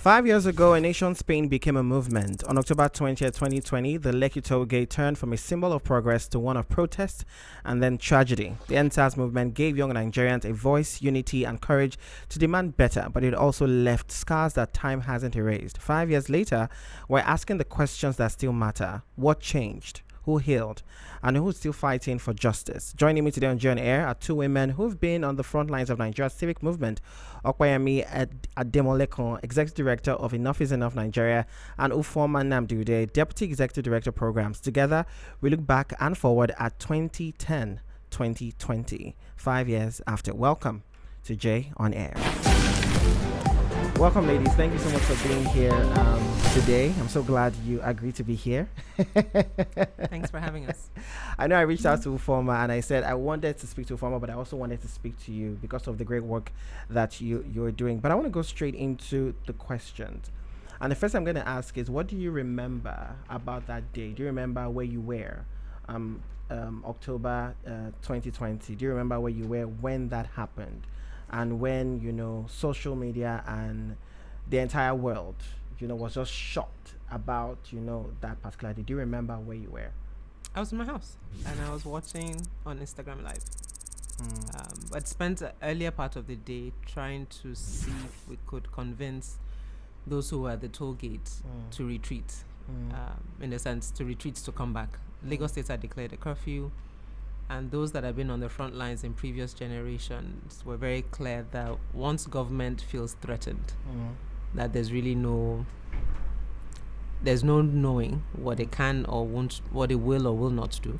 5 years ago, a nation's pain became a movement. On October 20th, 2020, the Lekki Toll Gate turned from a symbol of progress to one of protest and then tragedy. The End SARS movement gave young Nigerians a voice, unity, and courage to demand better, but it also left scars that time hasn't erased. 5 years later, we're asking the questions that still matter. What changed? Who healed? And who's still fighting for justice? Joining me today on End Air are two women who've been on the front lines of Nigeria's civic movement. Yemi Adamolekun, Executive Director of Enough is Enough Nigeria, and Ufuoma Nnamdi-Udeh, Deputy Executive Director Programs. Together, we look back and forward at 2010-2020, 5 years after. Welcome to J on Air. Welcome, ladies. Thank you so much for being here today. I'm so glad you agreed to be here. Thanks for having us. I know I reached out to Ufuoma and I said I wanted to speak to Ufuoma, but I also wanted to speak to you because of the great work that you're doing. But I want to go straight into the questions. And the first I'm going to ask is, what do you remember about that day? Do you remember where you were? October 2020. Do you remember where you were when that happened? And when, social media and the entire world, was just shocked about, that particular day. Do you remember where you were? I was in my house and I was watching on Instagram Live. I'd spent the earlier part of the day trying to see if we could convince those who were at the toll gate to retreat, in a sense, to retreat to come back. Lagos State had declared a curfew. And those that have been on the front lines in previous generations were very clear that once government feels threatened, that there's really no knowing what it can or won't, what it will or will not do.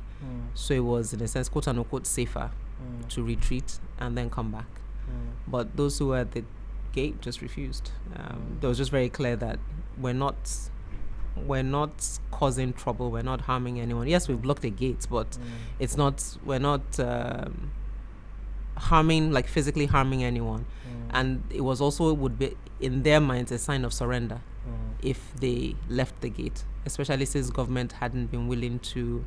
So it was, in a sense, quote unquote, safer to retreat and then come back. But those who were at the gate just refused. It was just very clear that we're not causing trouble, we're not harming anyone. Yes, we've blocked the gates, but we're not harming, like physically harming anyone. And it was also, would be in their minds, a sign of surrender if they left the gate, especially since government hadn't been willing to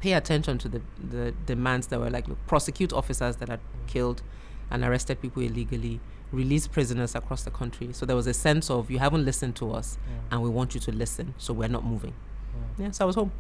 pay attention to the demands that were like, look, prosecute officers that had killed and arrested people illegally, release prisoners across the country. So there was a sense of, you haven't listened to us and we want you to listen, so we're not moving. So I was home.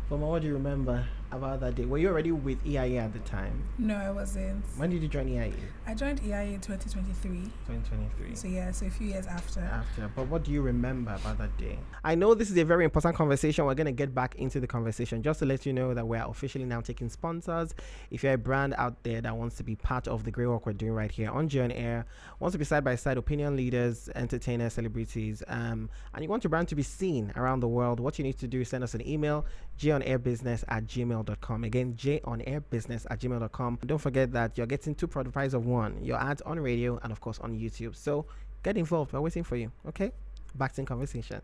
Mama, what do you remember about that day? Were you already with EIE at the time? No, I wasn't. When did you join EIE? I joined EIE in 2023. 2023. So a few years after. But what do you remember about that day? I know this is a very important conversation. We're going to get back into the conversation. Just to let you know that we're officially now taking sponsors. If you're a brand out there that wants to be part of the great work we're doing right here on J on Air, wants to be side by side opinion leaders, entertainers, celebrities, and you want your brand to be seen around the world, what you need to do is send us an email, jonairbusiness@gmail.com. Again, jonairbusiness@gmail.com. Don't forget that you're getting two for the price of one. Your ads on radio and, of course, on YouTube. So get involved. We're waiting for you. Okay? Back to the conversation.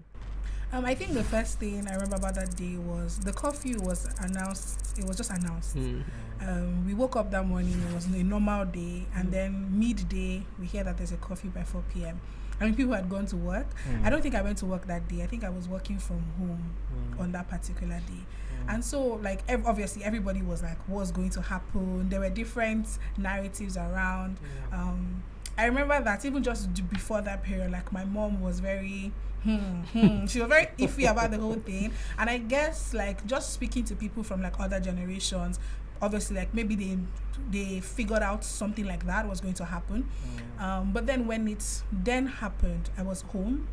I think the first thing I remember about that day was the curfew was announced. It was just announced. We woke up that morning. It was a normal day. And then midday, we hear that there's a curfew by 4 p.m. I mean, people had gone to work. I don't think I went to work that day. I think I was working from home on that particular day. And so, like, obviously, everybody was like, what's going to happen? There were different narratives around. I remember that even just before that period, like, my mom was very, she was very iffy about the whole thing. And I guess, like, just speaking to people from, like, other generations, obviously, like, maybe they figured out something like that was going to happen. But then when it then happened, I was home.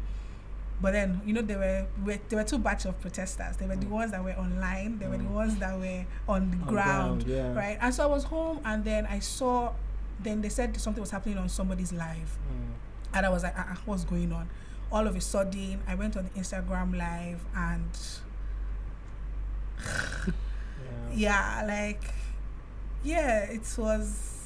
But then, there were two batches of protesters. There were the ones that were online. There were the ones that were on the ground, right? And so I was home, and then I saw, then they said something was happening on somebody's live. And I was like, what's going on? All of a sudden, I went on Instagram Live, and it was...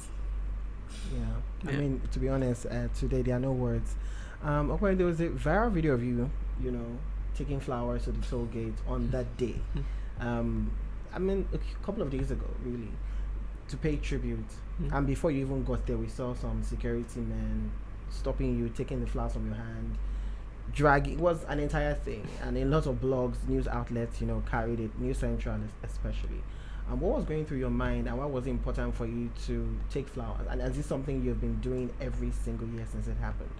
I mean, to be honest, today there are no words. Okay, there was a viral video of you, taking flowers to the toll gate on that day. I mean, a couple of days ago, really, to pay tribute. And before you even got there, we saw some security men stopping you, taking the flowers from your hand, dragging. It was an entire thing, and a lot of blogs, news outlets, carried it. News Central, especially. What was going through your mind, and what was important for you to take flowers? And is this something you've been doing every single year since it happened?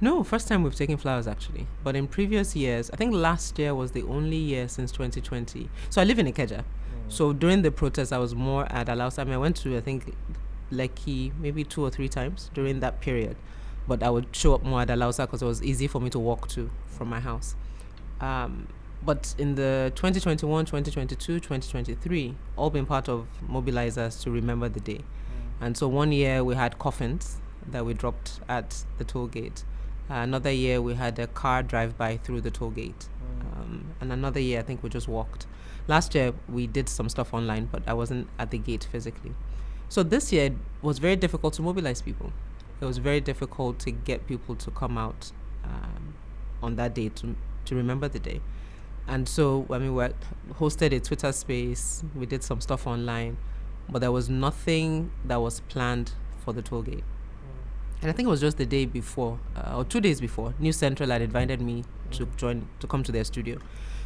No, first time we've taken flowers actually. But in previous years, I think last year was the only year since 2020. So I live in Ikeja. So during the protest, I was more at Alausa. I mean, I went to, I think, Lekki maybe 2 or 3 times during that period. But I would show up more at Alausa because it was easy for me to walk to from my house. But in the 2021, 2022, 2023, all been part of mobilizers to remember the day. And so one year we had coffins that we dropped at the toll gate. Another year we had a car drive by through the toll gate. And another year I think we just walked. Last year we did some stuff online, but I wasn't at the gate physically. So this year it was very difficult to mobilize people. It was very difficult to get people to come out on that day to remember the day. And so, I mean, we hosted a Twitter space, we did some stuff online, but there was nothing that was planned for the toll gate. And I think it was just the day before, or 2 days before, News Central had invited me to come to their studio.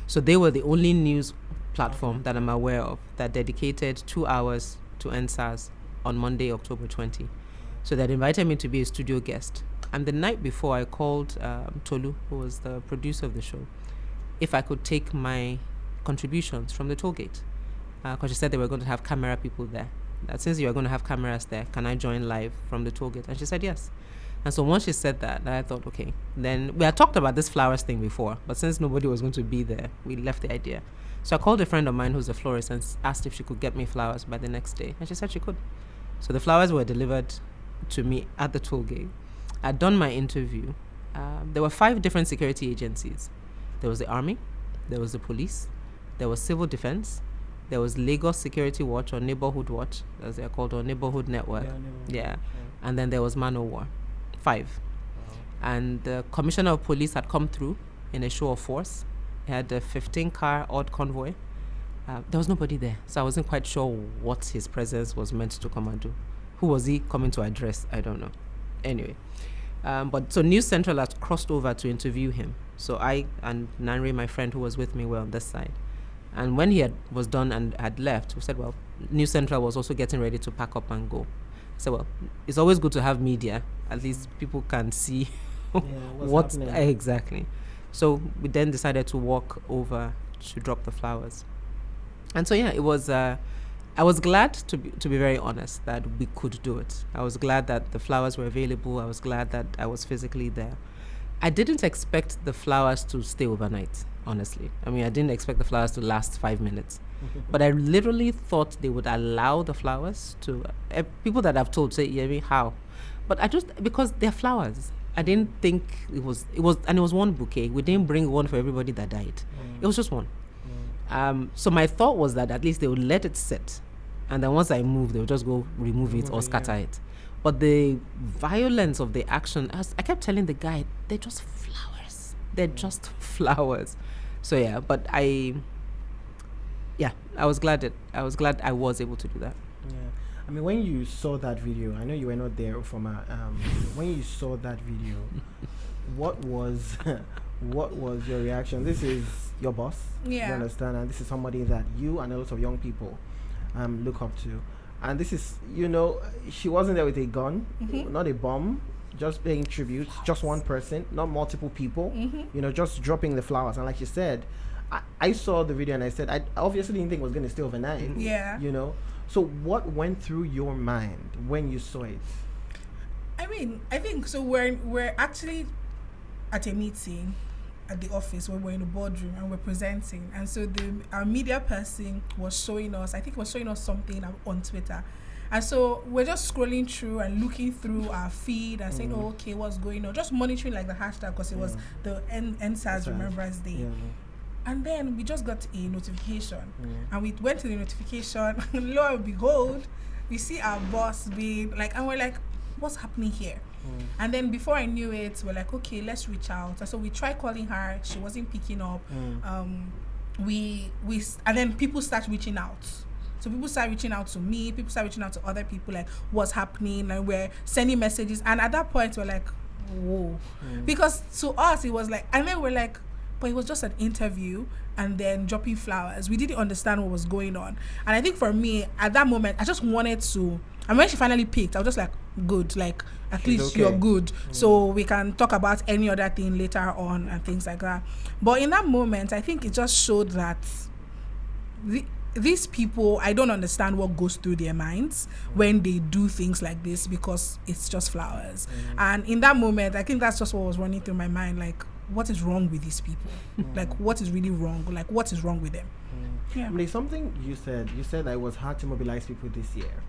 So they were the only news platform that I'm aware of that dedicated 2 hours to End SARS on Monday, October 20. So they invited me to be a studio guest. And the night before, I called Tolu, who was the producer of the show, if I could take my contributions from the toll gate. Because she said they were going to have camera people there. That since you are going to have cameras there, can I join live from the toll gate? And she said yes. And so once she said that, I thought, okay. Then we had talked about this flowers thing before, but since nobody was going to be there, we left the idea. So I called a friend of mine who's a florist and asked if she could get me flowers by the next day. And she said she could. So the flowers were delivered to me at the toll gate. I'd done my interview. There were 5 different security agencies. There was the army, there was the police, there was civil defense, there was Lagos Security Watch or Neighborhood Watch, as they're called, or Neighborhood Network. Yeah. And then there was Man O' War. 5. Wow. And the Commissioner of Police had come through in a show of force. He had a 15-car odd convoy. There was nobody there, so I wasn't quite sure what his presence was meant to come and do. Who was he coming to address? I don't know. Anyway. But so News Central had crossed over to interview him. So I and Nanri, my friend who was with me, were on this side. And when he was done and had left, we said, well, News Central was also getting ready to pack up and go. So, well, it's always good to have media. At least people can see what's happening. Exactly. So we then decided to walk over to drop the flowers. And so, yeah, it was... I was glad, to be very honest, that we could do it. I was glad that the flowers were available. I was glad that I was physically there. I didn't expect the flowers to stay overnight, honestly. I mean, I didn't expect the flowers to last 5 minutes. But I literally thought they would allow the flowers to... people that I've told say, Yemi, how? But I just... because they're flowers. I didn't think it was... And it was one bouquet. We didn't bring one for everybody that died. It was just one. So my thought was that at least they would let it sit, and then once I move, they would just go remove it or scatter it. But the violence of the action, I kept telling the guy, they're just flowers. They're just flowers. So yeah, but I was glad I was able to do that. Yeah, I mean, when you saw that video, I know you were not there, Ufuoma. When you saw that video, what was your reaction? This is your boss, you understand, and this is somebody that you and a lot of young people look up to, and this is, she wasn't there with a gun, not a bomb, just paying tribute, just one person, not multiple people, just dropping the flowers. And like you said, I saw the video and I said, I obviously didn't think it was going to stay overnight. So what went through your mind when you saw it? I mean, I think so. We're actually at a meeting at the office when we're in the boardroom and we're presenting, and so our media person was showing us, I think was showing us something on Twitter, and so we're just scrolling through and looking through our feed and saying, oh, okay, what's going on, just monitoring like the hashtag, because it was the End SARS Remembrance Day. And then we just got a notification, and we went to the notification, and lo and behold, we see our boss being like, and we're like, what's happening here? And then before I knew it, we're like, okay, let's reach out. And so we tried calling her. She wasn't picking up. And then people start reaching out. So people start reaching out to me. People start reaching out to other people, like, what's happening? And we're sending messages. And at that point, we're like, whoa. Because to us, it was like, and then we're like, but it was just an interview and then dropping flowers. We didn't understand what was going on. And I think for me, at that moment, I just wanted to And when she finally picked, I was just like, good, like at She's least okay. you're good. So we can talk about any other thing later on and things like that. But in that moment, I think it just showed that these people, I don't understand what goes through their minds when they do things like this, because it's just flowers. And in that moment, I think that's just what was running through my mind, like, what is wrong with these people? Like, what is really wrong? Like, what is wrong with them? Yeah. There's something you said that it was hard to mobilize people this year.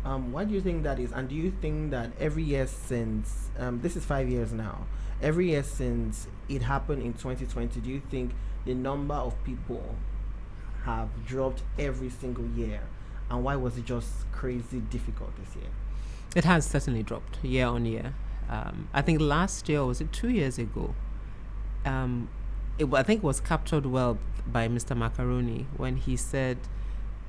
Why do you think that is? And do you think that every year since, this is 5 years now, every year since it happened in 2020, do you think the number of people have dropped every single year? And why was it just crazy difficult this year? It has certainly dropped year on year. I think last year, or was it 2 years ago, I think it was captured well by Mr. Macaroni when he said,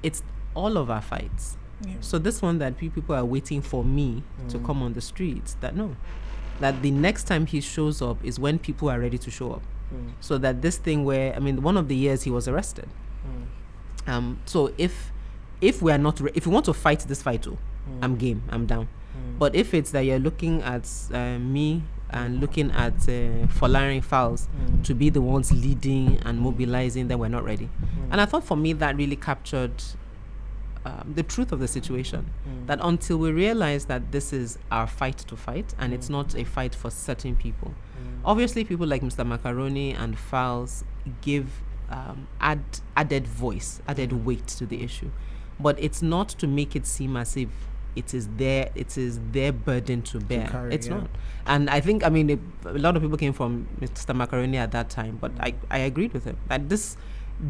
it's all of our fights. Yeah. So this one that people are waiting for me to come on the streets, that the next time he shows up is when people are ready to show up. So that this thing where, I mean, one of the years he was arrested. So if we are not, if we want to fight this fight, I'm game, I'm down. But if it's that you're looking at me and looking at Folarin Fowles to be the ones leading and mobilizing, then we're not ready. And I thought for me that really captured the truth of the situation, that until we realize that this is our fight to fight and it's not a fight for certain people. Obviously people like Mr. Macaroni and Fowles give added voice, added weight to the issue, but it's not to make it seem as if it is their burden to bear. Carry, it's not. And I think, I mean, a lot of people came from Mr. Macaroni at that time, but I agreed with him that this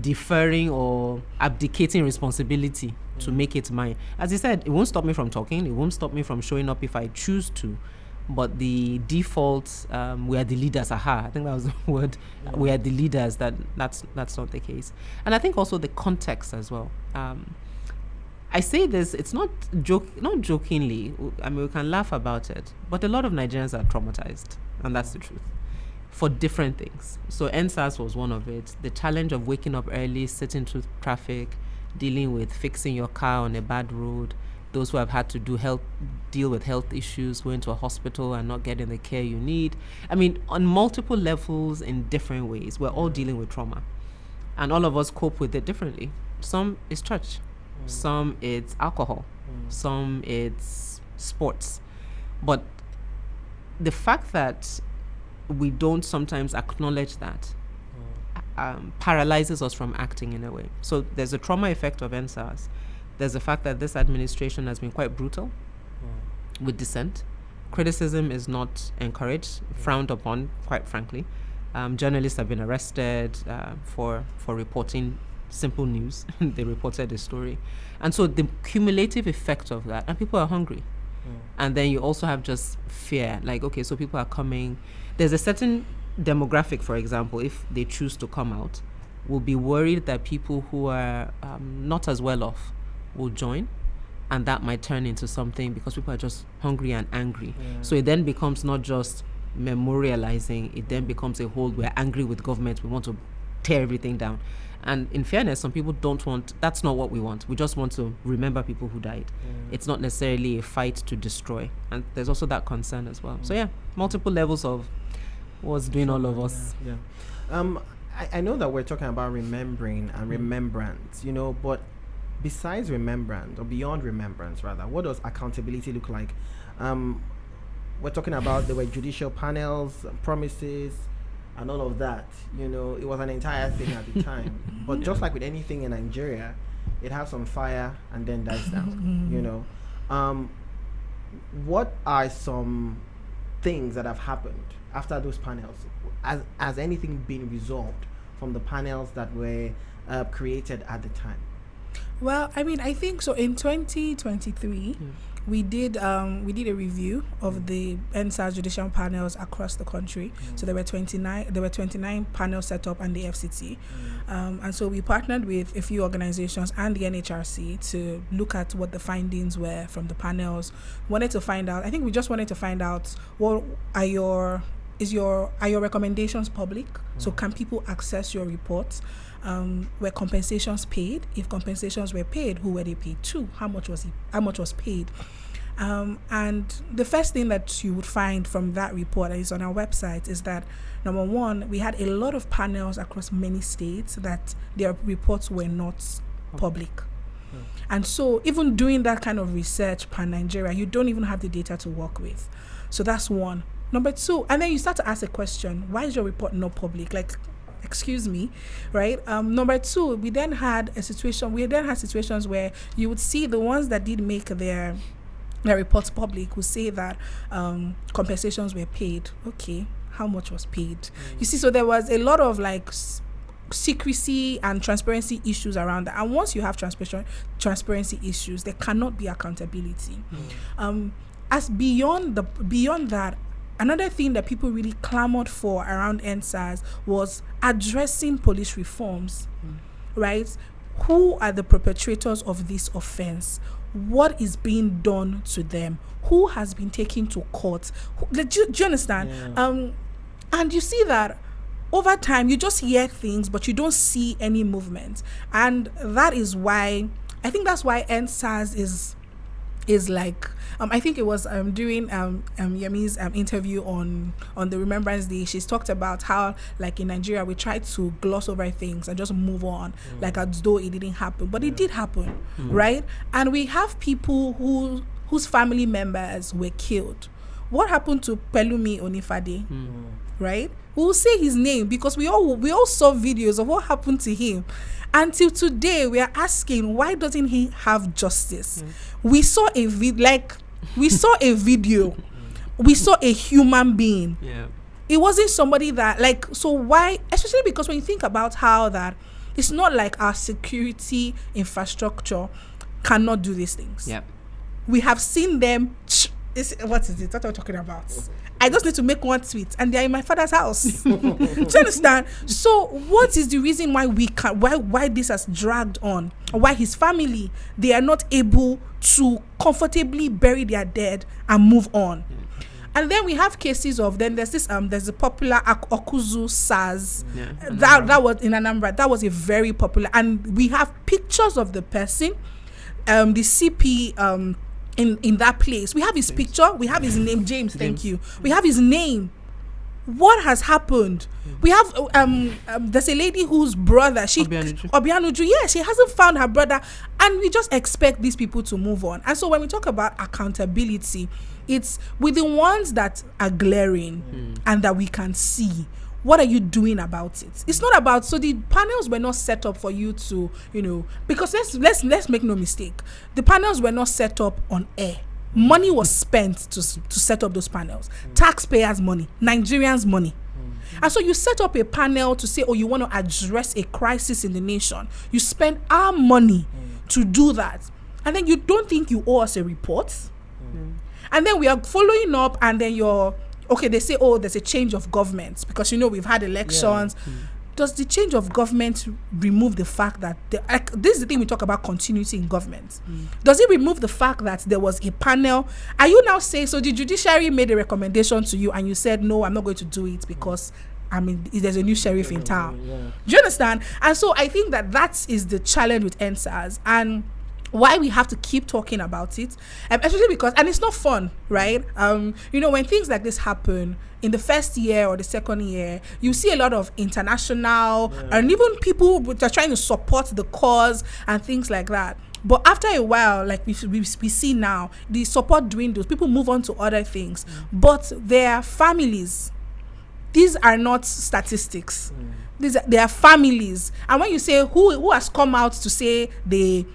deferring or abdicating responsibility to make it mine, as he said, it won't stop me from talking, it won't stop me from showing up if I choose to, but the default, we are the leaders, I think that was the word, we are the leaders, that's not the case. And I think also the context as well. I say this, it's not jokingly, I mean, we can laugh about it, but a lot of Nigerians are traumatized, and that's the truth, for different things. So End SARS was one of it. The challenge of waking up early, sitting through traffic, dealing with fixing your car on a bad road, those who have had to deal with health issues, going to a hospital and not getting the care you need. I mean, on multiple levels, in different ways, we're all dealing with trauma. And all of us cope with it differently. Some is church, some it's alcohol, some it's sports. But the fact that we don't sometimes acknowledge that paralyzes us from acting in a way. So there's a trauma effect of End SARS. There's the fact that this administration has been quite brutal with dissent. Criticism is not encouraged, frowned upon, quite frankly. Journalists have been arrested for reporting simple news. They reported a story. And so the cumulative effect of that, and people are hungry. And then you also have just fear, like, okay, so people are coming. There's a certain demographic, for example, if they choose to come out, will be worried that people who are not as well off will join, and that might turn into something because people are just hungry and angry. So it then becomes not just memorializing, it then becomes a whole, we're angry with government, we want to tear everything down. And in fairness, some people don't want, that's not what we want. We just want to remember people who died. It's not necessarily a fight to destroy. And there's also that concern as well. So yeah, multiple levels of what's doing all of us. I know that we're talking about remembering and remembrance, you know, but besides remembrance, or beyond remembrance rather, what does accountability look like? We're talking about, there were judicial panels, promises, and all of that. You know, it was an entire thing at the time. But just like with anything in Nigeria, it has some fire and then dies down. You know, what are some things that have happened after those panels? Has anything been resolved from the panels that were created at the time? Well, I mean, I think so. In 2023, we did a review of the End SARS judicial panels across the country. So there were 29 panels set up, and the FCT, and so we partnered with a few organizations and the NHRC to look at what the findings were from the panels. We just wanted to find out what are your are your recommendations public? So can people access your reports? Were compensations paid? If compensations were paid, who were they paid to? How much was paid? And the first thing that you would find from that report that is on our website is that, number one, we had a lot of panels across many states that their reports were not public. And so even doing that kind of research pan-Nigeria, you don't even have the data to work with. So that's one. Number two, and then you start to ask a question, why is your report not public? Like, excuse me, right? Number two, we then had situations where you would see the ones that did make their reports public would say that compensations were paid. Okay, how much was paid? You see, so there was a lot of like secrecy and transparency issues around that. And once you have transparency issues, there cannot be accountability. As beyond that, another thing that people really clamored for around End SARS was addressing police reforms, right? Who are the perpetrators of this offense? What is being done to them? Who has been taken to court? Do you understand? Yeah. And you see that over time, you just hear things, but you don't see any movement. And that is why, I think that's why End SARS is like, I think it was during Yemi's interview on the Remembrance Day, she's talked about how, like, in Nigeria, we try to gloss over things and just move on, like as though it didn't happen. But it did happen, right? And we have people whose family members were killed. What happened to Pelumi Onifade, right? We'll say his name because we all saw videos of what happened to him. Until today, we are asking, why doesn't he have justice? We saw a video. We saw a human being. Yeah. It wasn't somebody that, like, so why? Especially because when you think about how that, it's not like our security infrastructure cannot do these things. Yeah. We have seen them. What is it? What are we talking about? I just need to make one tweet and they're in my father's house. Do you understand? So what is the reason why we can't, why this has dragged on? Why his family, they are not able to comfortably bury their dead and move on? And then we have cases of, then there's the popular Okuzu SARS. Yeah. That was in Anambra. That was a very popular, and we have pictures of the person, the CP, in that place. We have his picture, we have his name, James. Thank you. We have his name. What has happened? We have there's a lady whose brother, Obianuju, yes, she hasn't found her brother, and we just expect these people to move on. And so when we talk about accountability, it's with the ones that are glaring and that we can see. What are you doing about it? It's not about, so the panels were not set up for you to, because let's make no mistake. The panels were not set up on air. Money was spent to set up those panels. Taxpayers' money, Nigerians' money. And so you set up a panel to say, oh, you want to address a crisis in the nation. You spend our money to do that. And then you don't think you owe us a report. And then we are following up, and then they say, oh, there's a change of government because, we've had elections. Yeah. Does the change of government remove the fact that, this is the thing we talk about, continuity in government. Does it remove the fact that there was a panel? Are you now saying, so the judiciary made a recommendation to you and you said, no, I'm not going to do it because, there's a new sheriff in town. Yeah. Do you understand? And so I think that is the challenge with End SARS. And why we have to keep talking about it, especially because, and it's not fun, right? When things like this happen in the first year or the second year, you see a lot of international and even people which are trying to support the cause and things like that. But after a while, like we see now, the support dwindles, people move on to other things, but their families, these are not statistics. They are families, and when you say who has come out to say their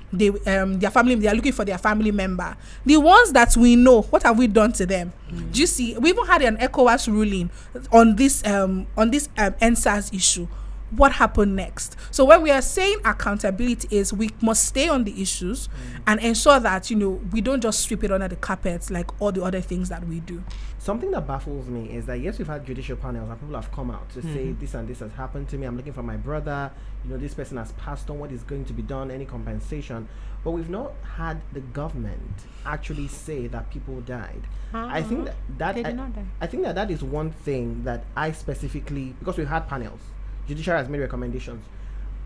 family, they are looking for their family member, the ones that we know, what have we done to them? Do you see? We even had an ECOWAS ruling on this End SARS issue. what happened next. So when we are saying accountability is we must stay on the issues and ensure that, we don't just sweep it under the carpet like all the other things that we do. Something that baffles me is that, yes, we've had judicial panels and people have come out to say this and this has happened to me. I'm looking for my brother. This person has passed on. What is going to be done? Any compensation? But we've not had the government actually say that people died. I think that They did not die. I think that is one thing that I specifically, because we've had panels, judiciary has made recommendations.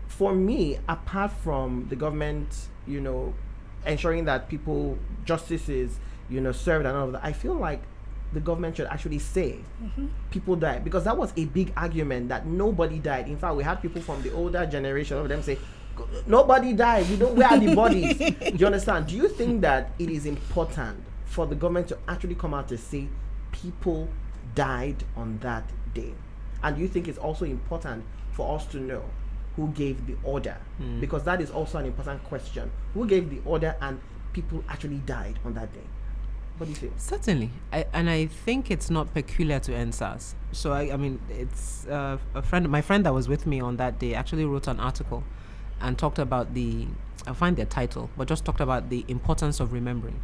For me, apart from the government, ensuring that justice is, served and all of that, I feel like the government should actually say people died, because that was a big argument that nobody died. In fact, we had people from the older generation of them say, nobody died. Where are the bodies? Do you understand? Do you think that it is important for the government to actually come out to say people died on that day? And do you think it's also important for us to know who gave the order? Because that is also an important question. Who gave the order and people actually died on that day? What do you think? Certainly. I think it's not peculiar to End SARS. So, I mean, it's my friend that was with me on that day actually wrote an article and talked about I'll find their title, but just talked about the importance of remembering.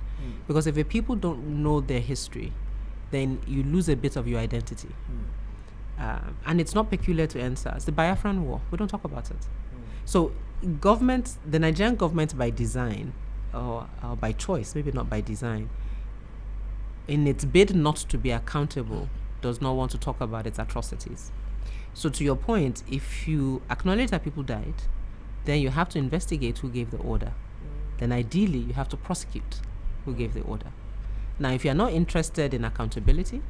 Because if the people don't know their history, then you lose a bit of your identity. And it's not peculiar to End SARS. The Biafran War, we don't talk about it. So the Nigerian government by design, or by choice, maybe not by design, in its bid not to be accountable, does not want to talk about its atrocities. So to your point, if you acknowledge that people died, then you have to investigate who gave the order. Then ideally, you have to prosecute who gave the order. Now, if you're not interested in accountability,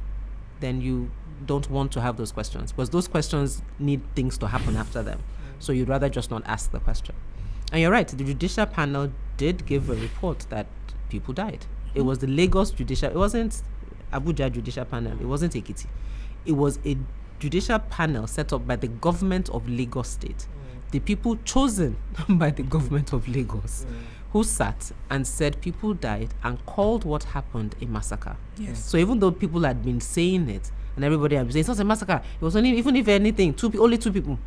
then you don't want to have those questions, because those questions need things to happen after them. So you'd rather just not ask the question. And you're right, the judicial panel did give a report that people died. It was the Lagos judicial, it wasn't Abuja judicial panel, it wasn't Ekiti. It was a judicial panel set up by the government of Lagos State. The people chosen by the government of Lagos, who sat and said people died and called what happened a massacre. Yes. So even though people had been saying it, and everybody had been saying it's not a massacre, it was only, even if anything, only two people.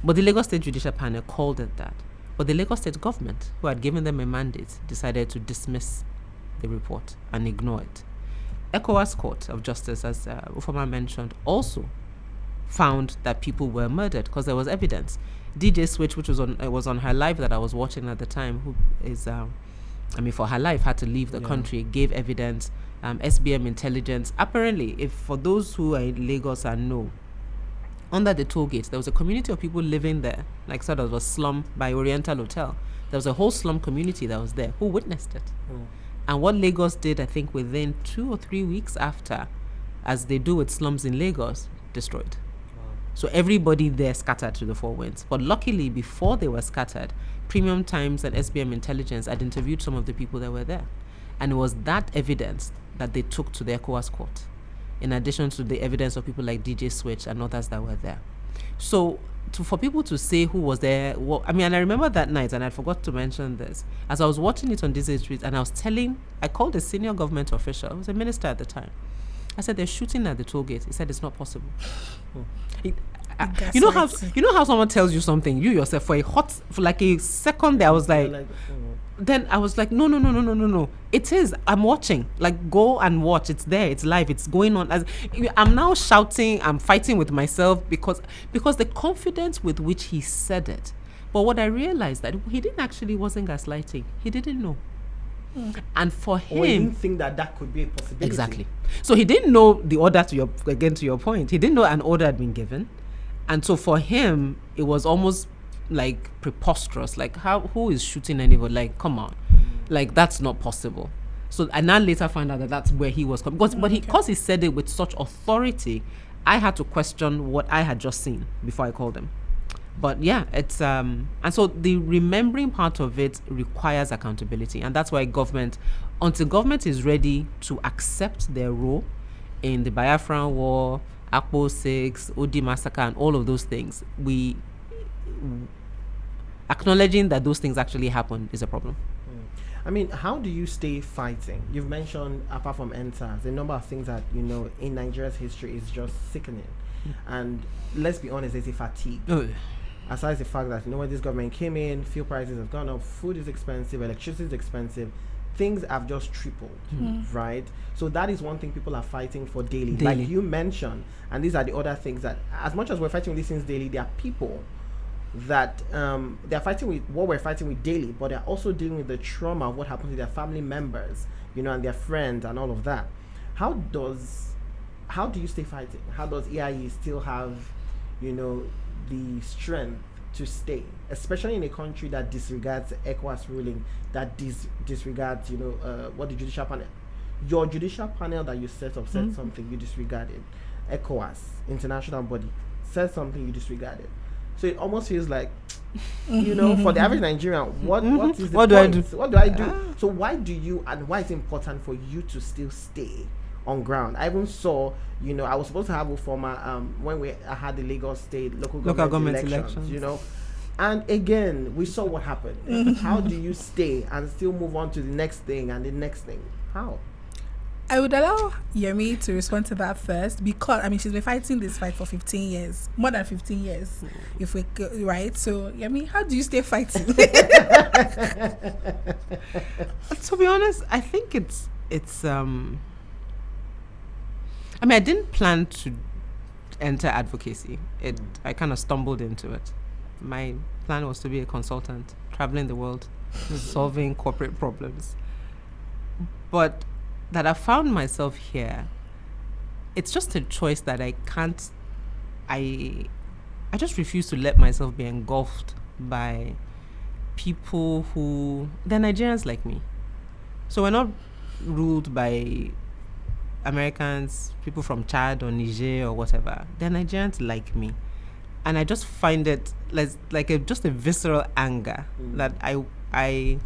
But the Lagos State Judicial Panel called it that. But the Lagos State government, who had given them a mandate, decided to dismiss the report and ignore it. ECOWAS Court of Justice, as Ufuoma mentioned, also found that people were murdered because there was evidence. DJ Switch, which was on her live that I was watching at the time, who is, for her life, had to leave the country, gave evidence. SBM intelligence. Apparently, if for those who are in Lagos and know, under the toll gate, there was a community of people living there, like sort of a slum by Oriental Hotel. There was a whole slum community that was there who witnessed it. And what Lagos did, I think, within 2 or 3 weeks after, as they do with slums in Lagos, destroyed. So everybody there scattered to the four winds. But luckily, before they were scattered, Premium Times and SBM Intelligence had interviewed some of the people that were there. And it was that evidence that they took to the ECOWAS court, in addition to the evidence of people like DJ Switch and others that were there. So for people to say who was there, I remember that night, and I forgot to mention this, as I was watching it on DJ Street, and I called a senior government official, I was a minister at the time. I said, they're shooting at the toll gate. He said, it's not possible. You know how someone tells you something, you yourself, for like a second there, I was like, then I was like, no. It is. I'm watching. Like, go and watch. It's there. It's live. It's going on. I'm now shouting. I'm fighting with myself because the confidence with which he said it. But what I realized that he wasn't gaslighting. He didn't know. And for him, he didn't think that could be a possibility. Exactly. So he didn't know the order. To your point, he didn't know an order had been given, and so for him, it was almost like preposterous. Like, who is shooting anybody? Like, come on, like that's not possible. So I now later find out that that's where he was coming. Because he said it with such authority, I had to question what I had just seen before I called him. But yeah, it's and so the remembering part of it requires accountability, and that's why until government is ready to accept their role in the Biafran War, Akpo 6, Odi massacre, and all of those things, acknowledging that those things actually happened is a problem. How do you stay fighting? You've mentioned, apart from End SARS, the number of things that in Nigeria's history is just sickening. And let's be honest, there's a fatigue. Aside the fact that, when this government came in, fuel prices have gone up, food is expensive, electricity is expensive, things have just tripled, right? So that is one thing people are fighting for daily. Like you mentioned, and these are the other things that, as much as we're fighting with these things daily, there are people that they're fighting with what we're fighting with daily, but they're also dealing with the trauma of what happened to their family members, and their friends and all of that. How do you stay fighting? How does EiE still have, the strength to stay, especially in a country that disregards the ECOWAS ruling, that disregards, what the judicial panel, your judicial panel that you set up said something, you disregarded. ECOWAS, international body, said something, you disregarded. So it almost feels like, for the average Nigerian, what is the point? What do I do? So why is it important for you to still stay on ground? I even saw, I was supposed to have Ufuoma when I had the Lagos State local government elections, and again, we saw what happened. How do you stay and still move on to the next thing and the next thing? How? I would allow Yemi to respond to that first, because she's been fighting this fight for 15 years, more than 15 years, if we right. So Yemi, how do you stay fighting? To be honest, I think it's I didn't plan to enter advocacy. I kind of stumbled into it. My plan was to be a consultant, traveling the world, solving corporate problems. But that I found myself here, it's just a choice that I just refuse to let myself be engulfed by people who, they're Nigerians like me. So we're not ruled by Americans, people from Chad or Niger or whatever. They're Nigerians like me. And I just find it just a visceral anger that I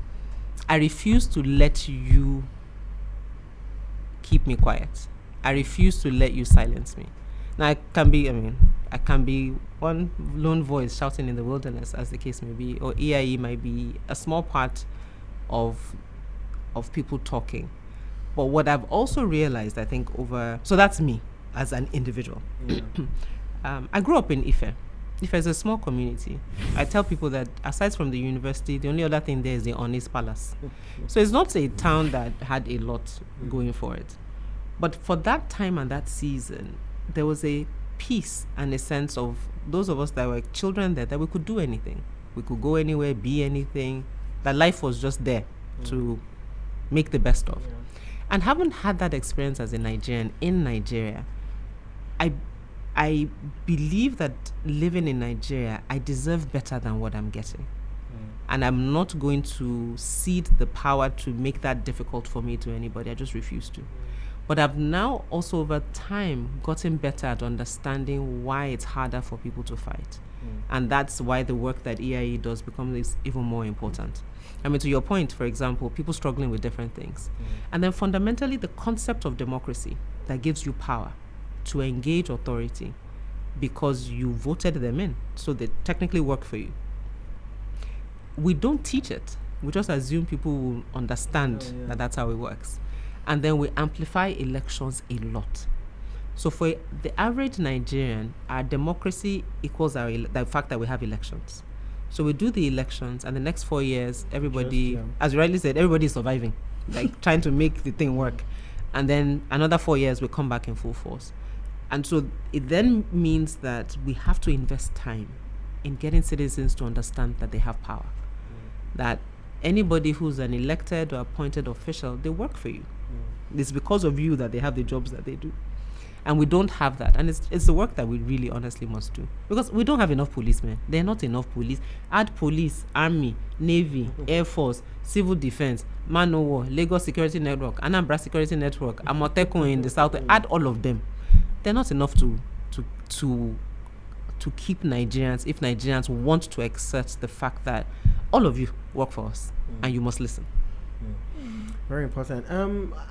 refuse to let you keep me quiet. I refuse to let you silence me. Now I can be one lone voice shouting in the wilderness, as the case may be, or EiE might be a small part of people talking. But what I've also realized, I think, so that's me as an individual. Yeah. I grew up in Ife. Ife is a small community. I tell people that aside from the university, the only other thing there is the Onis Palace. So it's not a town that had a lot going for it. But for that time and that season, there was a peace and a sense of those of us that were children there, that we could do anything. We could go anywhere, be anything. That life was just there to make the best of. Yeah. And having had that experience as a Nigerian in Nigeria, I believe that living in Nigeria, I deserve better than what I'm getting. And I'm not going to cede the power to make that difficult for me to anybody. I just refuse to. But I've now also over time gotten better at understanding why it's harder for people to fight. And that's why the work that EiE does becomes even more important. To your point, for example, people struggling with different things. And then fundamentally, the concept of democracy that gives you power to engage authority because you voted them in, so they technically work for you. We don't teach it. We just assume people will understand that that's how it works. And then we amplify elections a lot. So for the average Nigerian, our democracy equals the fact that we have elections. So we do the elections, and the next 4 years, everybody, as you rightly said, everybody is surviving, like trying to make the thing work. And then another 4 years, we come back in full force. And so it then means that we have to invest time in getting citizens to understand that they have power. That anybody who's an elected or appointed official, they work for you. It's because of you that they have the jobs that they do. And we don't have that. And it's the work that we really honestly must do. Because we don't have enough policemen. There are not enough police. Add police, army, navy, air force, civil defense, man o' war, Lagos Security Network, Anambra Security Network, Amotekun in the south. Add all of them. They're not enough to keep Nigerians, if Nigerians want to accept the fact that all of you work for us and you must listen. Very important.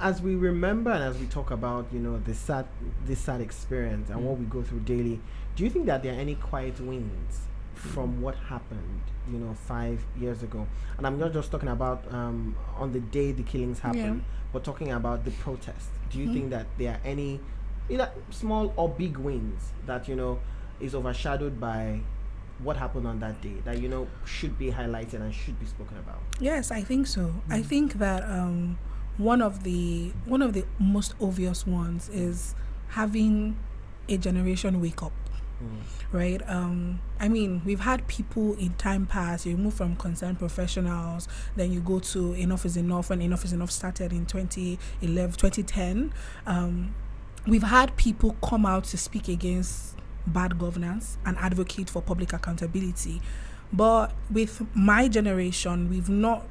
As we remember and as we talk about, this sad experience and what we go through daily, do you think that there are any quiet wins from what happened, 5 years ago? And I'm not just talking about on the day the killings happened, but talking about the protest. Do you think that there are any either small or big wins that, is overshadowed by what happened on that day that, should be highlighted and should be spoken about? Yes, I think so. I think that one of the most obvious ones is having a generation wake up. Right? I mean, we've had people in time past, you move from concerned professionals, then you go to Enough is Enough, when Enough is Enough started in 2010. We've had people come out to speak against bad governance and advocate for public accountability. But with my generation,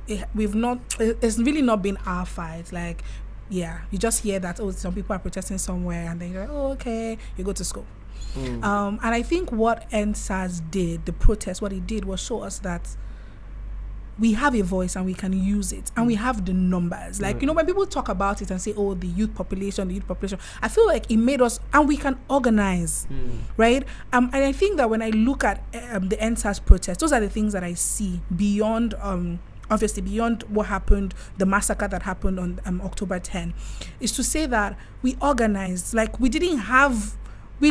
it's really not been our fight. Like, yeah, you just hear that, some people are protesting somewhere, and then you're like, okay, you go to school. And I think what End SARS did, the protest, what it did was show us that we have a voice and we can use it, and we have the numbers. Like, when people talk about it and say, the youth population, I feel like it made us, and we can organize, right? And I think that when I look at the End SARS protest, those are the things that I see beyond, obviously beyond what happened, the massacre that happened on October 10, is to say that we organized. Like, we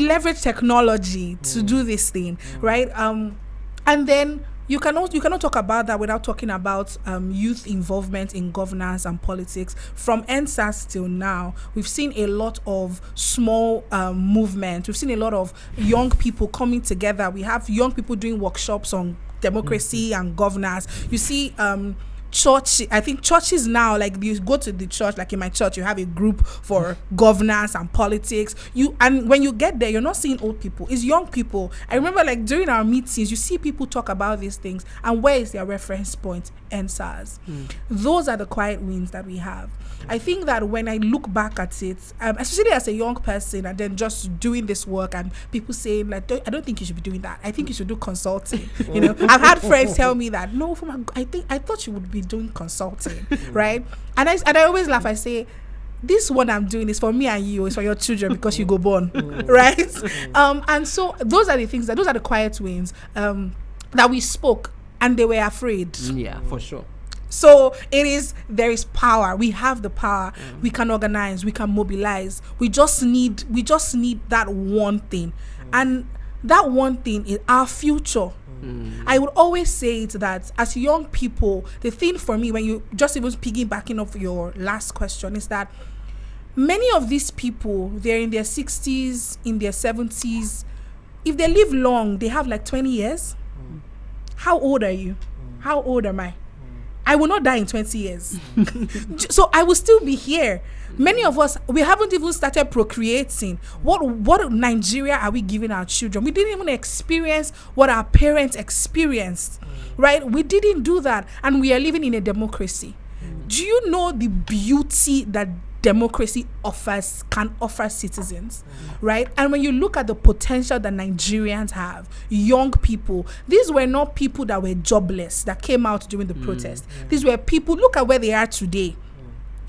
leveraged technology to do this thing, right? And then you cannot talk about that without talking about youth involvement in governance and politics. From End SARS till now, we've seen a lot of small movement. We've seen a lot of young people coming together. We have young people doing workshops on democracy and governance. You see I think churches now, like, you go to the church, like in my church, you have a group for governance and politics. And when you get there, you're not seeing old people, it's young people. I remember, like, during our meetings, you see people talk about these things, and where is their reference point? End SARS. Those are the quiet wins that we have. I think that when I look back at it, especially as a young person, and then just doing this work, and people saying, like, I don't think you should be doing that. I think you should do consulting. I've had friends tell me that, no, I thought you would be doing consulting, right? And I always laugh. I say, this one I'm doing is for me and you, it's for your children, because you go born, right? And so those are the things, those are the quiet wins that we spoke, and they were afraid. Yeah, for sure. So there is power. We have the power. We can organize, we can mobilize. We just need that one thing. And that one thing is our future. I would always say it that as young people, the thing for me, when you just even piggybacking off your last question, is that many of these people, they're in their 60s, in their 70s. If they live long, they have like 20 years. How old are you? How old am I? I will not die in 20 years. So I will still be here. Many of us, we haven't even started procreating. What Nigeria are we giving our children? We didn't even experience what our parents experienced, right? We didn't do that, and we are living in a democracy. Do you know the beauty that democracy can offer citizens, right? And when you look at the potential that Nigerians have, young people, these were not people that were jobless that came out during the protest. These were people, look at where they are today,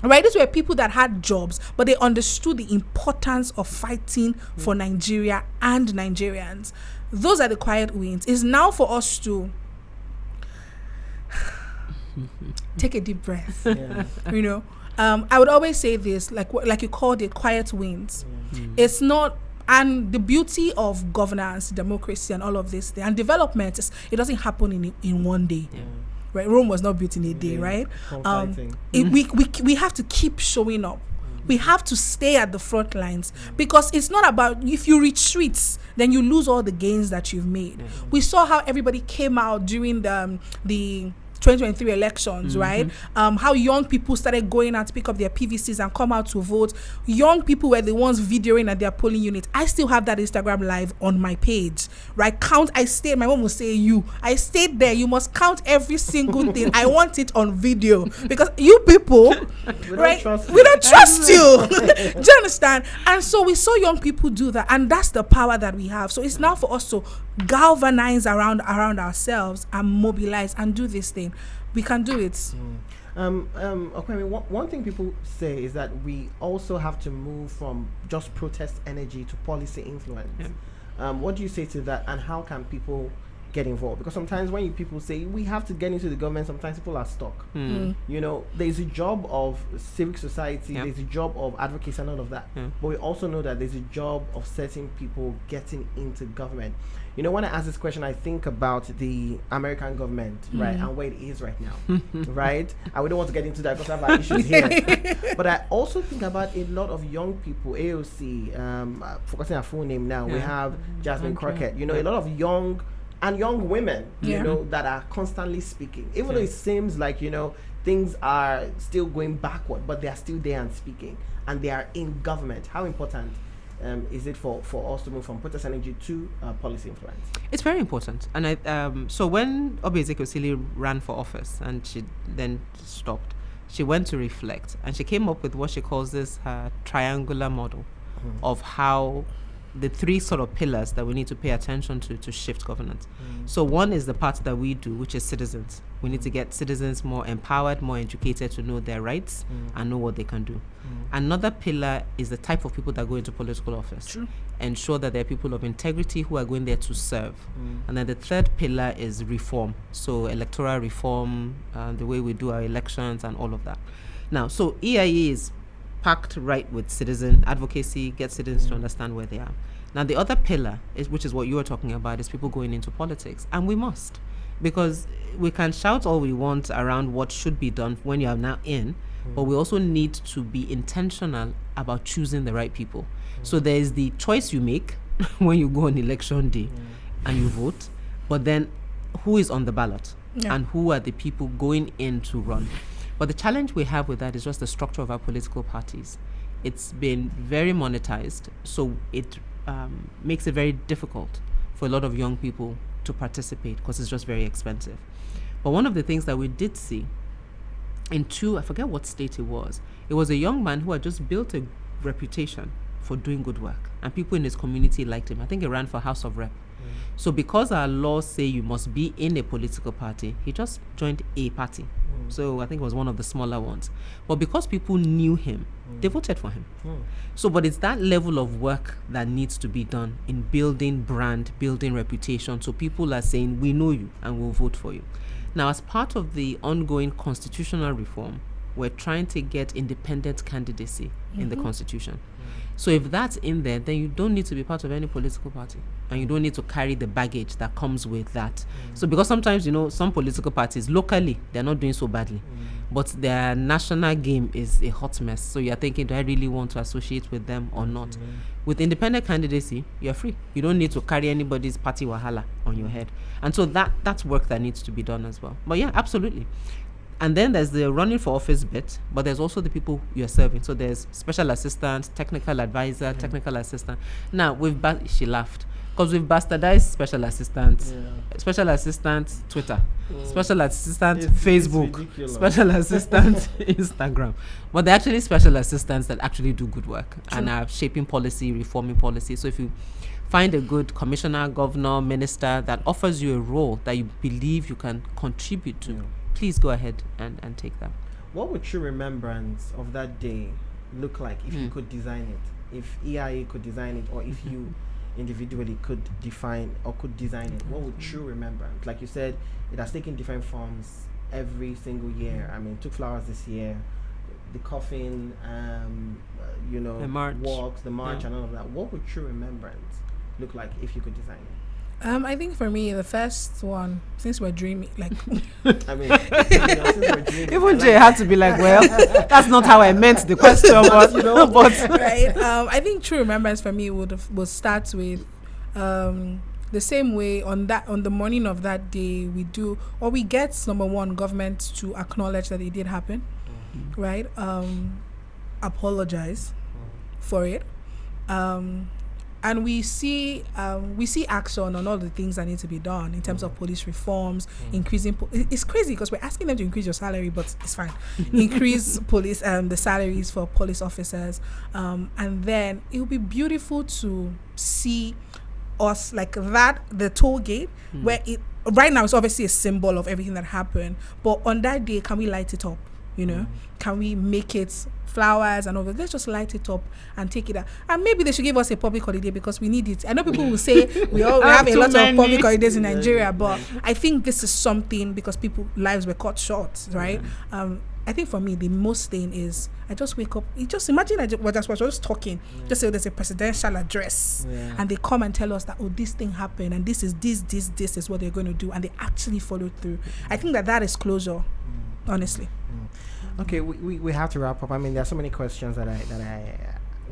right? These were people that had jobs, but they understood the importance of fighting for Nigeria and Nigerians. Those are the quiet wins. It's now for us to take a deep breath. I would always say this, like you called it, quiet wins. It's not, and the beauty of governance, democracy, and all of this thing, and development, it doesn't happen in one day. Right? Rome was not built in a day, right? We have to keep showing up. We have to stay at the front lines, because it's not about, if you retreat, then you lose all the gains that you've made. We saw how everybody came out during the 2023 elections, right? How young people started going out to pick up their PVCs and come out to vote. Young people were the ones videoing at their polling unit. I still have that Instagram live on my page, right? My mom will say, I stayed there. You must count every single thing. I want it on video, because you people, we don't trust you. Do you understand? And so we saw young people do that, and that's the power that we have. So it's now for us to galvanize around ourselves and mobilize and do this thing. We can do it. Okay, one thing people say is that we also have to move from just protest energy to policy influence. What do you say to that, and how can people get involved? Because sometimes when people say we have to get into the government, sometimes people are stuck. You know, there's a job of civic society, there's a job of advocacy and all of that. But we also know that there's a job of certain people getting into government. You know, when I ask this question, I think about the American government, right, and where it is right now, right? And we don't want to get into that because I have our issues here. But I also think about a lot of young people, AOC, forgetting her full name now, we have Jasmine Crockett, you know, a lot of young women, you know, that are constantly speaking. Even though it seems like, you know, things are still going backward, but they are still there and speaking. And they are in government. How important is it for us to move from protest energy to policy influence? It's very important. And so when Oby Ezekwesili ran for office and she then stopped, she went to reflect and she came up with what she calls this triangular model of how the three sort of pillars that we need to pay attention to shift governance. So one is the part that we do, which is citizens. We need to get citizens more empowered, more educated to know their rights and know what they can do. Another pillar is the type of people that go into political office. True. Ensure that they're people of integrity who are going there to serve. And then the third pillar is reform. So electoral reform, the way we do our elections and all of that. Now, so EIE is packed right with citizen advocacy, get citizens to understand where they are. Now, the other pillar, which is what you were talking about, is people going into politics. And we must. Because we can shout all we want around what should be done when you are now in, but we also need to be intentional about choosing the right people. So there is the choice you make when you go on election day and you vote, but then who is on the ballot and who are the people going in to run. But the challenge we have with that is just the structure of our political parties. It's been very monetized, so it makes it very difficult for a lot of young people to participate because it's just very expensive. But one of the things that we did see I forget what state it was a young man who had just built a reputation for doing good work, and people in his community liked him. I think he ran for House of Rep. So because our laws say you must be in a political party, he just joined a party. So I think it was one of the smaller ones. But because people knew him, they voted for him. So, but it's that level of work that needs to be done in building brand, building reputation. So people are saying, we know you and we'll vote for you. Now, as part of the ongoing constitutional reform, we're trying to get independent candidacy in the constitution. So if that's in there, then you don't need to be part of any political party, and you don't need to carry the baggage that comes with that. So because sometimes, you know, some political parties locally, they're not doing so badly, but their national game is a hot mess. So you're thinking, do I really want to associate with them or not? With independent candidacy, you're free. You don't need to carry anybody's party wahala on your head. And so that's work that needs to be done as well. But yeah, absolutely. And then there's the running for office bit, but there's also the people you're serving. So there's special assistant, technical advisor, technical assistant. Now, she laughed, because we've bastardized special assistant, special assistant Twitter, special assistant Facebook, special assistant Instagram. But they're actually special assistants that actually do good work and are shaping policy, reforming policy. So if you find a good commissioner, governor, minister that offers you a role that you believe you can contribute to, please go ahead and take that. What would true remembrance of that day look like if you could design it? If EIE could design it, or if you individually could define or could design it, what would true remembrance? Like you said, it has taken different forms every single year. I mean, it took flowers this year, the coffin, the march. Walks, the march, and all of that. What would true remembrance look like if you could design it? I think for me, the first one, since we're dreaming, like, I mean, since we're dreaming, even Jay had to be like, well, that's not how I meant the question, but right. I think true remembrance for me would start with the same way on the morning of that day we get number one, government to acknowledge that it did happen, right? Apologize for it. And we see action on all the things that need to be done in terms of police reforms, increasing. It's crazy because we're asking them to increase your salary, but it's fine. Increase police the salaries for police officers, and then it would be beautiful to see us like that. The toll gate where it right now is obviously a symbol of everything that happened, but on that day, can we light it up? you know? Can we make it flowers and all that? Let's just light it up and take it out. And maybe they should give us a public holiday because we need it. I know people will say we have a lot of public holidays in Nigeria, but I think this is something because lives were cut short, right? I think for me, the most thing is I just wake up. You just imagine I was just talking. Just say there's a presidential address, and they come and tell us that this thing happened, and this is what they're going to do, and they actually follow through. I think that is closure, honestly. Okay, we have to wrap up. I mean, there are so many questions that I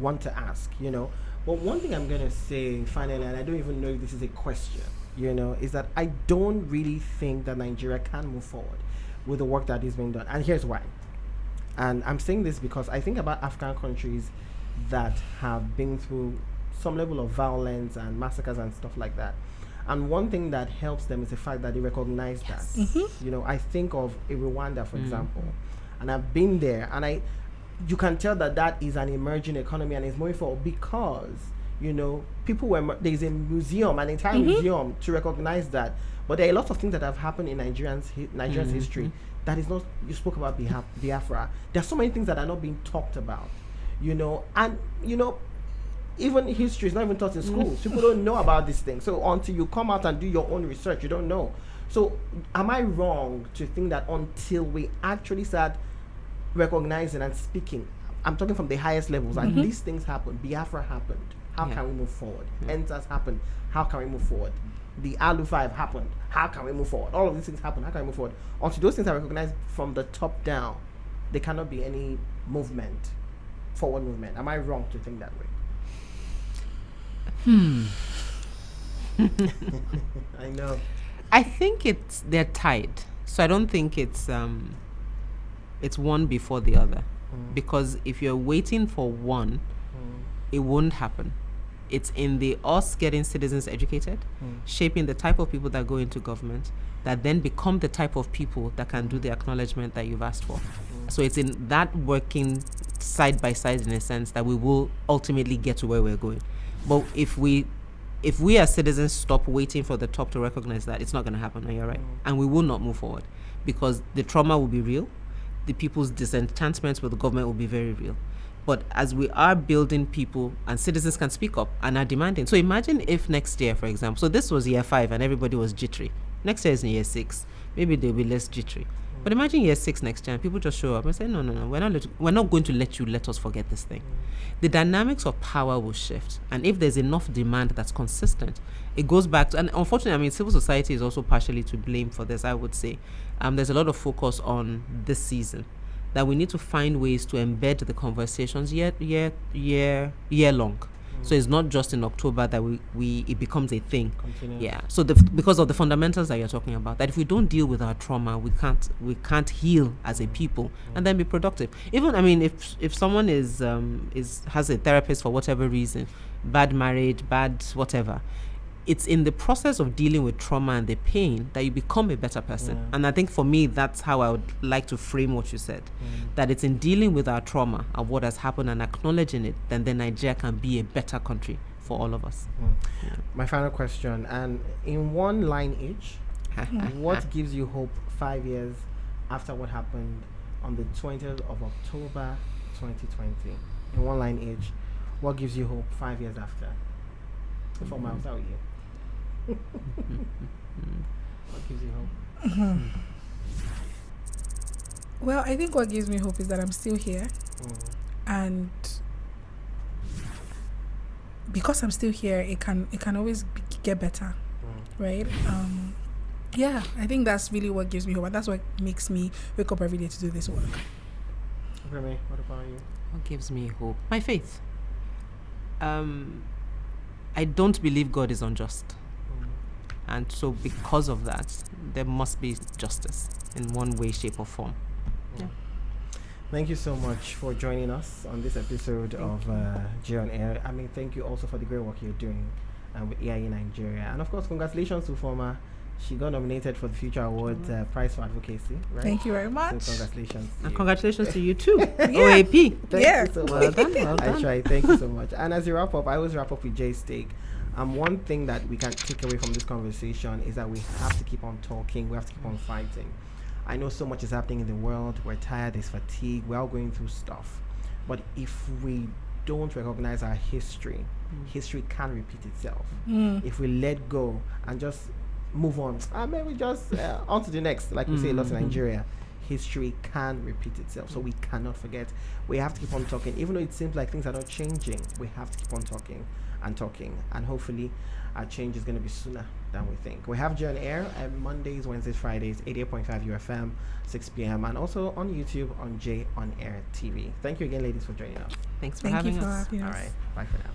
want to ask, you know. But one thing I'm gonna say finally, and I don't even know if this is a question, you know, is that I don't really think that Nigeria can move forward with the work that is being done. And here's why. And I'm saying this because I think about African countries that have been through some level of violence and massacres and stuff like that. And one thing that helps them is the fact that they recognize that. You know, I think of Rwanda, for example, and I've been there, and you can tell that is an emerging economy and it's moving forward because, you know, there's a museum, an entire museum to recognize that. But there are a lot of things that have happened in Nigerian's history that is not. You spoke about Biafra. There are so many things that are not being talked about, you know, and you know, even history is not even taught in schools. People don't know about these things. So until you come out and do your own research, you don't know. So am I wrong to think that until we actually start recognizing and speaking, I'm talking from the highest levels, and these things happen. Biafra happened. How can we move forward? End SARS happened. How can we move forward? The ALU 5 happened. How can we move forward? All of these things happen. How can we move forward? Until those things are recognized from the top down, there cannot be any forward movement. Am I wrong to think that way? I know. I think they're tied. So I don't think it's one before the other. Because if you're waiting for one, it won't happen. It's in the us getting citizens educated, shaping the type of people that go into government, that then become the type of people that can do the acknowledgement that you've asked for. So it's in that working side by side, in a sense, that we will ultimately get to where we're going. But if we as citizens stop waiting for the top to recognize that, it's not going to happen. You're right. And we will not move forward because the trauma will be real. The people's disenchantment with the government will be very real. But as we are building people and citizens can speak up and are demanding. So imagine if next year, for example, so this was year 5 and everybody was jittery. Next year is in year 6. Maybe they'll be less jittery. But imagine year 6 next year and people just show up and say, no, we're not going to let us forget this thing. The dynamics of power will shift. And if there's enough demand that's consistent, it goes back to, and unfortunately, I mean, civil society is also partially to blame for this, I would say. There's a lot of focus on this season, that we need to find ways to embed the conversations year long. So it's not just in October that it becomes a thing. Continuous. Yeah. So because of the fundamentals that you're talking about, that if we don't deal with our trauma, we can't heal as a people and then be productive. Even, I mean, if someone has a therapist for whatever reason, bad marriage, bad whatever, it's in the process of dealing with trauma and the pain that you become a better person. And I think for me, that's how I would like to frame what you said. That it's in dealing with our trauma of what has happened and acknowledging it, then Nigeria can be a better country for all of us. My final question, and in one line each, what gives you hope 5 years after what happened on the 20th of October 2020? In one line each, what gives you hope 5 years after? Before Miles, how are you? What gives you hope? Well, I think what gives me hope is that I'm still here, and because I'm still here, it can always get better, right? Yeah, I think that's really what gives me hope, and that's what makes me wake up every day to do this work. Remy, what about you? What gives me hope? My faith. I don't believe God is unjust. And so because of that, there must be justice in one way, shape, or form. Yeah. Thank you so much for joining us on this episode of G on Air. I mean, thank you also for the great work you're doing with EiE Nigeria. And of course, congratulations to Ufuoma. She got nominated for the Future Award Prize for Advocacy, right? Thank you very much. So congratulations. And congratulations to you too. OAP. Thank you so much. Well done. I try. Thank you so much. And as you wrap up, I always wrap up with J Steak. One thing that we can take away from this conversation is that we have to keep on talking. We have to keep on fighting. I know so much is happening in the world. We're tired, there's fatigue, we're all going through stuff. But if we don't recognize our history, history can repeat itself. If we let go and just move on, maybe just on to the next, like we say a lot in Nigeria, history can repeat itself. So we cannot forget. We have to keep on talking. Even though it seems like things are not changing, we have to keep on talking. And hopefully our change is going to be sooner than we think. We have Jay on air Mondays, Wednesdays, Fridays, 88.5 UFM, 6 p.m. and also on YouTube on Jay on Air TV. Thank you again, ladies, for joining us. Thanks for having us. All right, bye for now.